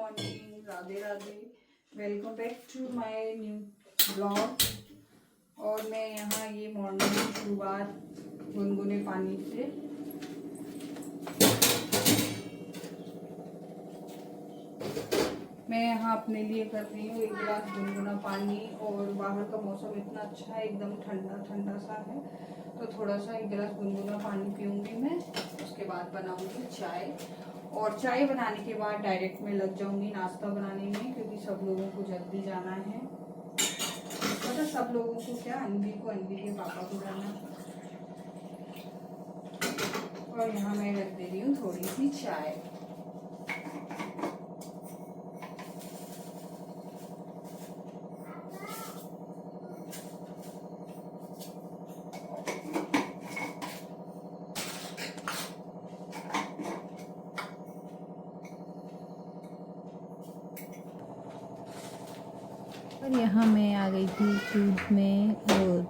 Morning, Radhe Radhe. Welcome back to my new blog. और मैं यहाँ ये मॉर्निंग की शुरुआत गुनगुने पानी से। मैं यहाँ अपने लिए कर रही हूँ 1 गिलास गुनगुना पानी। और बाहर का मौसम इतना अच्छा है, एकदम ठंडा ठंडा सा है, तो थोड़ा सा 1 गिलास गुनगुना पानी पीऊँगी मैं। उसके बाद बनाऊँगी चाय, और चाय बनाने के बाद डायरेक्ट मैं लग जाऊँगी नाश्ता बनाने में, क्योंकि सब लोगों को जल्दी जाना है। मतलब सब लोगों को क्या, अनवी को, अनवी के पापा को जाना। और यहाँ मैं रख दे रही हूँ थोड़ी सी चाय। और यहाँ मैं आ गई थी दूध में,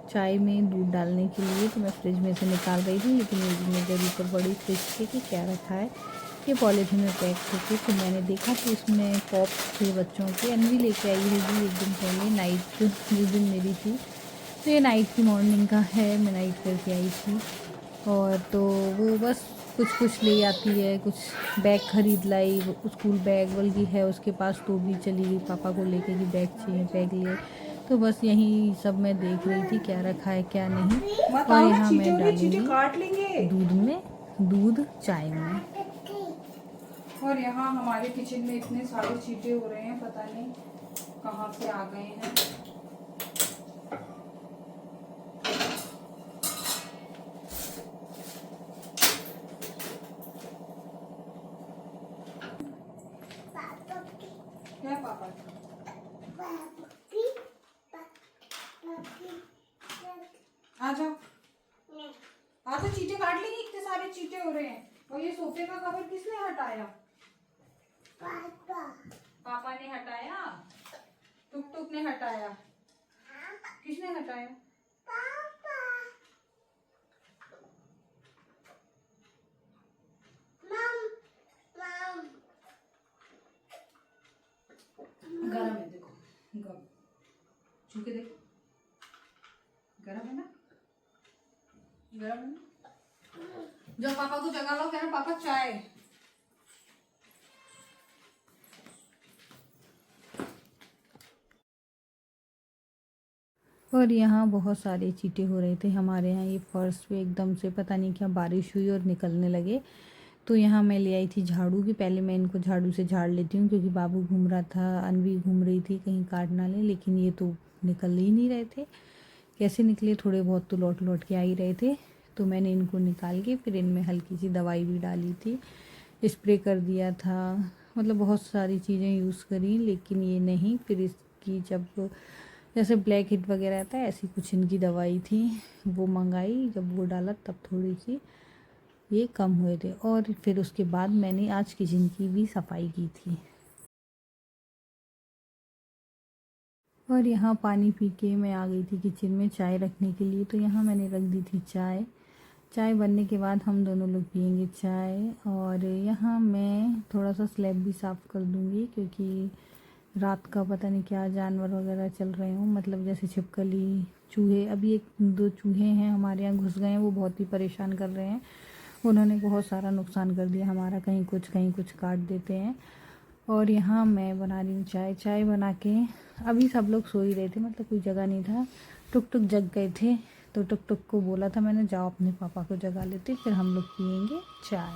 चाय में दूध डालने के लिए। तो मैं फ्रिज में से निकाल रही थी, लेकिन मेरी नज़र ऊपर बड़ी फ्रिज के कि क्या रखा है। ये पॉलीथीन में पैक थे। तो मैंने देखा कि उसमें पॉप्स थे बच्चों के। अनवी लेके आई हुई थी 1 दिन पहले, नाइट जिस दिन मेरी थी। तो ये नाइट की मॉर्निंग का है, मैं नाइट करके आई थी। और तो वो बस कुछ ले आती है, कुछ बैग खरीद लाई, स्कूल बैग बल्कि है उसके पास, तो भी चली गई पापा को लेके कि बैग चाहिए, बैग लिए। तो बस यही सब मैं देख रही थी, क्या रखा है क्या नहीं। और यहाँ मैं डालूंगी दूध में, दूध चाय में। और यहाँ हमारे किचन में इतने सारे चीटे हो रहे हैं, पता नहीं कहाँ से आ गए हैं। क्या पापा? आ जाओ, आ तो चीटे काट लेंगे, इतने सारे चीटे हो रहे हैं। और ये सोफे का कवर किसने हटाया? पापा ने हटाया, टुक टुक ने हटाया। किसने हटाया? गरम है, देखो गरम, छू के देखो, गरम है ना, गरम है ना। जब पापा को जगा लो, कह रहे पापा चाय। और यहाँ बहुत सारे चीटे हो रहे थे हमारे यहाँ। ये फर्श पे एकदम से पता नहीं क्या बारिश हुई और निकलने लगे। तो यहाँ मैं ले आई थी झाड़ू की। पहले मैं इनको झाड़ू से झाड़ लेती हूँ, क्योंकि बाबू घूम रहा था, अनवी घूम रही थी, कहीं काट ना ले। लेकिन ये तो निकल ही नहीं रहे थे। कैसे निकले, थोड़े बहुत तो लौट लौट के आ ही रहे थे। तो मैंने इनको निकाल के फिर इनमें हल्की सी दवाई भी डाली थी, स्प्रे कर दिया था। मतलब बहुत सारी चीज़ें यूज़ करी, लेकिन ये नहीं। फिर इसकी जब जैसे ब्लैक हिट वगैरह आता है, ऐसी कुछ इनकी दवाई थी, वो मंगाई। जब वो डाला तब थोड़ी सी ये कम हुए थे। और फिर उसके बाद मैंने आज किचन की भी सफाई की थी। और यहाँ पानी पी के मैं आ गई थी किचन में चाय रखने के लिए। तो यहाँ मैंने रख दी थी चाय। चाय बनने के बाद हम दोनों लोग पियेंगे चाय। और यहाँ मैं थोड़ा सा स्लैब भी साफ़ कर दूँगी, क्योंकि रात का पता नहीं क्या जानवर वगैरह चल रहे हों, मतलब जैसे छिपकली, चूहे। अभी 1-2 चूहे हैं हमारे यहाँ घुस गए हैं, वो बहुत ही परेशान कर रहे हैं। उन्होंने बहुत सारा नुकसान कर दिया हमारा, कहीं कुछ काट देते हैं। और यहाँ मैं बना रही हूँ चाय। चाय बना के अभी सब लोग सो ही रहे थे, मतलब कोई जगह नहीं था। टुक टुक जग गए थे, तो टुक टुक को बोला था मैंने, जाओ अपने पापा को जगा लेते, फिर हम लोग पियेंगे चाय।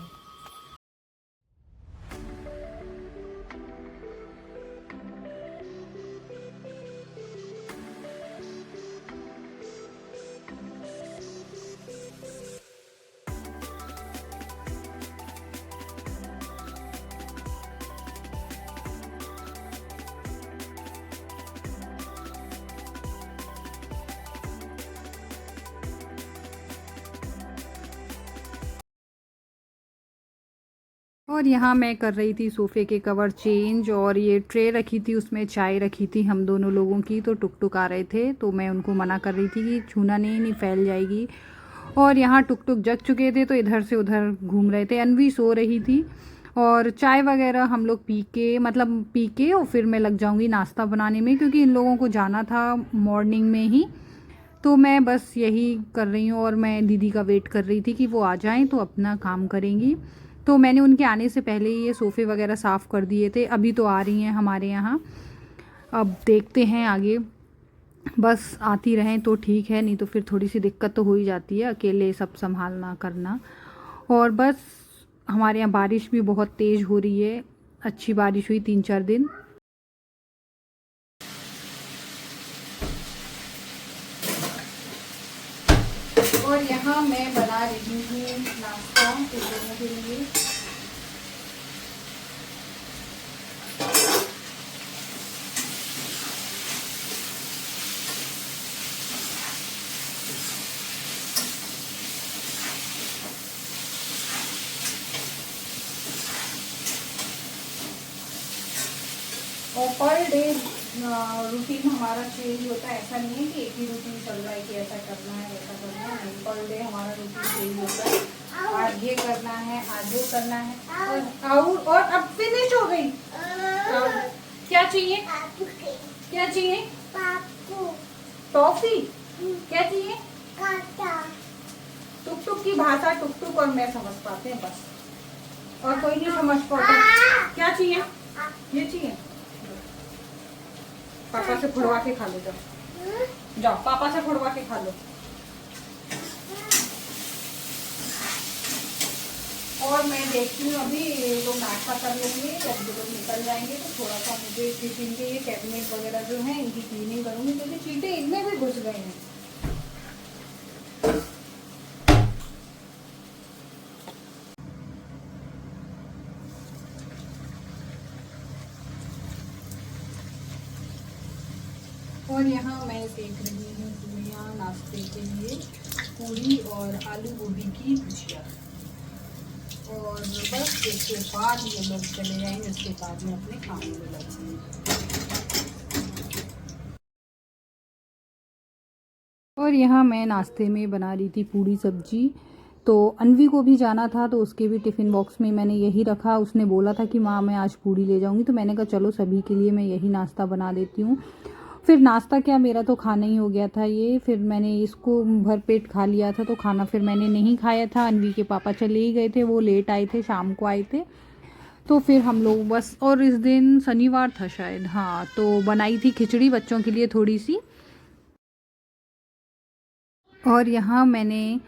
और यहाँ मैं कर रही थी सोफ़े के कवर चेंज। और ये ट्रे रखी थी, उसमें चाय रखी थी हम दोनों लोगों की। तो टुक टुक आ रहे थे, तो मैं उनको मना कर रही थी कि छूना नहीं फैल जाएगी। और यहाँ टुक टुक जग चुके थे, तो इधर से उधर घूम रहे थे। अनवी सो रही थी, और चाय वगैरह हम लोग पी के और फिर मैं लग जाऊंगी नाश्ता बनाने में, क्योंकि इन लोगों को जाना था मॉर्निंग में ही। तो मैं बस यही कर रही हूँ और मैं दीदी का वेट कर रही थी कि वो आ जाएं तो अपना काम करेंगी। तो मैंने उनके आने से पहले ही ये सोफ़े वगैरह साफ़ कर दिए थे। अभी तो आ रही हैं हमारे यहाँ, अब देखते हैं आगे। बस आती रहें तो ठीक है, नहीं तो फिर थोड़ी सी दिक्कत तो हो ही जाती है अकेले सब संभालना करना। और बस हमारे यहाँ बारिश भी बहुत तेज़ हो रही है, अच्छी बारिश हुई 3-4 दिन। और यहाँ मैं बना रही हूँ नाश्ता इन लोगों के लिए। और पर डे रूटीन हमारा चेंज होता है, ऐसा नहीं है कि एक ही रूटीन चल रहा है कि ऐसा करना है वैसा करना है, नहीं। पर डे हमारा रूटीन चेंज होता है, आज ये करना है, आज वो करना है। और अब फिनिश हो गई। क्या चाहिए, क्या चाहिए? टॉफी? क्या चाहिए? टुक टुक की भाषा टुक टुक और मैं समझ पाते हैं बस, और कोई नहीं समझ पाता। क्या चाहिए? ये चाहिए? पापा से फुड़वा के खा लो, जाओ जाओ पापा से फुड़वा के खा लो। और मैं देखती हूँ अभी लोग नाश्ता कर लेंगे, जब जो लोग निकल जाएंगे तो थोड़ा सा मुझे किचन के ये कैबिनेट वगैरह जो हैं इनकी क्लीनिंग करूँगी, क्योंकि चींटे इनमें भी घुस गए हैं। और यहाँ मैं सेक रही हूँ पूरियाँ नाश्ते के लिए, पूरी और आलू गोभी की भुजिया। और बस इसके बाद ये लोग चले जाएंगे, उसके बाद में अपने खाने में लगेंगे। और यहाँ मैं नाश्ते में बना रही थी पूरी सब्जी। तो अनवी को भी जाना था तो उसके भी टिफ़िन बॉक्स में मैंने यही रखा। उसने बोला था कि माँ मैं आज पूरी ले जाऊँगी, तो मैंने कहा चलो सभी के लिए मैं यही नाश्ता बना देती हूँ। फिर नाश्ता क्या, मेरा तो खाना ही हो गया था ये। फिर मैंने इसको भरपेट खा लिया था, तो खाना फिर मैंने नहीं खाया था। अनवी के पापा चले ही गए थे, वो लेट आए थे, शाम को आए थे। तो फिर हम लोग बस, और इस दिन शनिवार था शायद, हाँ, तो बनाई थी खिचड़ी बच्चों के लिए थोड़ी सी। और यहाँ मैंने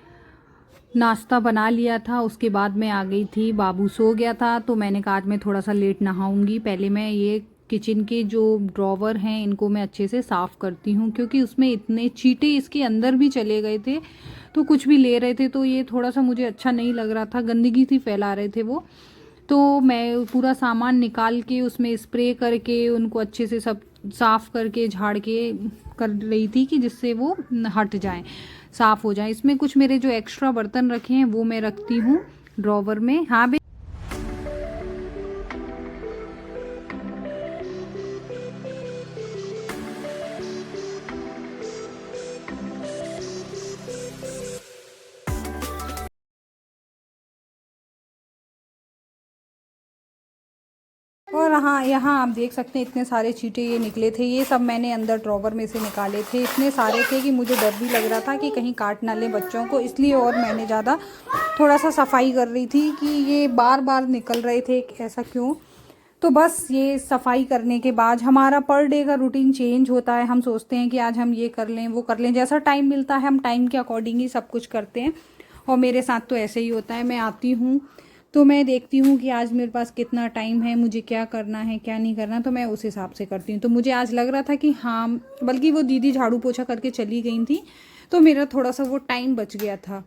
नाश्ता बना लिया था, उसके बाद मैं आ गई थी। बाबू सो गया था तो मैंने कहा आज मैं थोड़ा सा लेट नहाऊंगी। पहले मैं ये किचन के जो ड्रॉवर हैं इनको मैं अच्छे से साफ़ करती हूँ, क्योंकि उसमें इतने चींटे इसके अंदर भी चले गए थे, तो कुछ भी ले रहे थे, तो ये थोड़ा सा मुझे अच्छा नहीं लग रहा था, गंदगी सी फैला रहे थे वो। तो मैं पूरा सामान निकाल के उसमें स्प्रे करके उनको अच्छे से सब साफ़ करके झाड़ के कर रही थी, कि जिससे वो हट जाएं, साफ़ हो जाएं। इसमें कुछ मेरे जो एक्स्ट्रा बर्तन रखे हैं वो मैं रखती हूँ ड्रॉवर में। हाँ और हाँ, यहाँ आप देख सकते हैं इतने सारे चींटे ये निकले थे। ये सब मैंने अंदर ड्रॉवर में से निकाले थे। इतने सारे थे कि मुझे डर भी लग रहा था कि कहीं काट ना लें बच्चों को, इसलिए और मैंने ज़्यादा थोड़ा सा सफाई कर रही थी कि ये बार बार निकल रहे थे, ऐसा क्यों। तो बस ये सफाई करने के बाद हमारा पर डे का रूटीन चेंज होता है। हम सोचते हैं कि आज हम ये कर लें वो कर लें, जैसा टाइम मिलता है हम टाइम के अकॉर्डिंग ही सब कुछ करते हैं। और मेरे साथ तो ऐसे ही होता है, मैं आती हूँ तो मैं देखती हूँ कि आज मेरे पास कितना टाइम है, मुझे क्या करना है क्या नहीं करना, तो मैं उस हिसाब से करती हूँ। तो मुझे आज लग रहा था कि हाँ, बल्कि वो दीदी झाड़ू पोछा करके चली गई थी तो मेरा थोड़ा सा वो टाइम बच गया था।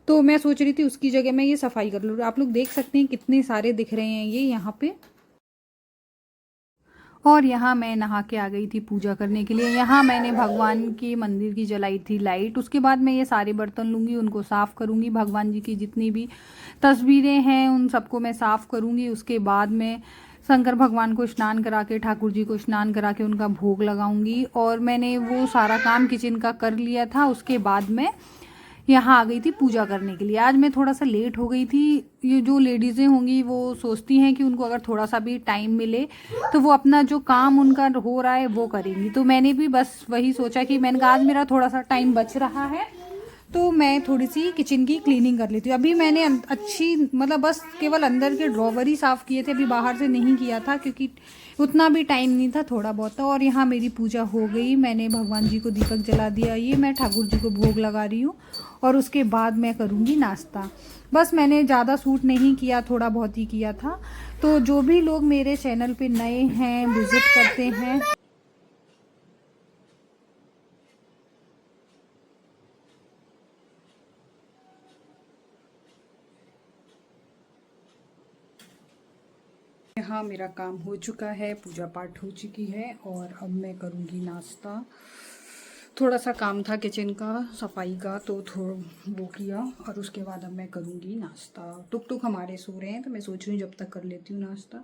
तो मैं सोच रही थी उसकी जगह मैं ये सफाई कर लूँ। आप लोग देख सकते हैं कितने सारे दिख रहे हैं ये यहाँ पे। और यहाँ मैं नहा के आ गई थी पूजा करने के लिए। यहाँ मैंने भगवान के मंदिर की जलाई थी लाइट। उसके बाद मैं ये सारे बर्तन लूँगी, उनको साफ़ करूँगी। भगवान जी की जितनी भी तस्वीरें हैं उन सबको मैं साफ़ करूँगी। उसके बाद मैं शंकर भगवान को स्नान करा के, ठाकुर जी को स्नान करा के उनका भोग लगाऊंगी। और मैंने वो सारा काम किचन का कर लिया था। उसके बाद मैं यहाँ आ गई थी पूजा करने के लिए। आज मैं थोड़ा सा लेट हो गई थी। ये जो लेडीज़ें होंगी वो सोचती हैं कि उनको अगर थोड़ा सा भी टाइम मिले तो वो अपना जो काम उनका हो रहा है वो करेंगी। तो मैंने भी बस वही सोचा कि मैंने कहा आज मेरा थोड़ा सा टाइम बच रहा है तो मैं थोड़ी सी किचन की क्लीनिंग कर लेती हूँ। अभी मैंने अच्छी मतलब बस केवल अंदर के ड्रॉवर ही साफ़ किए थे, अभी बाहर से नहीं किया था क्योंकि उतना भी टाइम नहीं था, थोड़ा बहुत था। और यहाँ मेरी पूजा हो गई, मैंने भगवान जी को दीपक जला दिया। ये मैं ठाकुर जी को भोग लगा रही हूँ और उसके बाद मैं करूँगी नाश्ता। बस मैंने ज़्यादा शूट नहीं किया, थोड़ा बहुत ही किया था। तो जो भी लोग मेरे चैनल पे नए हैं, विज़िट करते हैं, यहाँ मेरा काम हो चुका है, पूजा पाठ हो चुकी है और अब मैं करूँगी नाश्ता। थोड़ा सा काम था किचन का, सफाई का, तो थोड़ा वो किया और उसके बाद अब मैं करूँगी नाश्ता। टुक टुक हमारे सो रहे हैं तो मैं सोच रही हूँ जब तक कर लेती हूँ नाश्ता।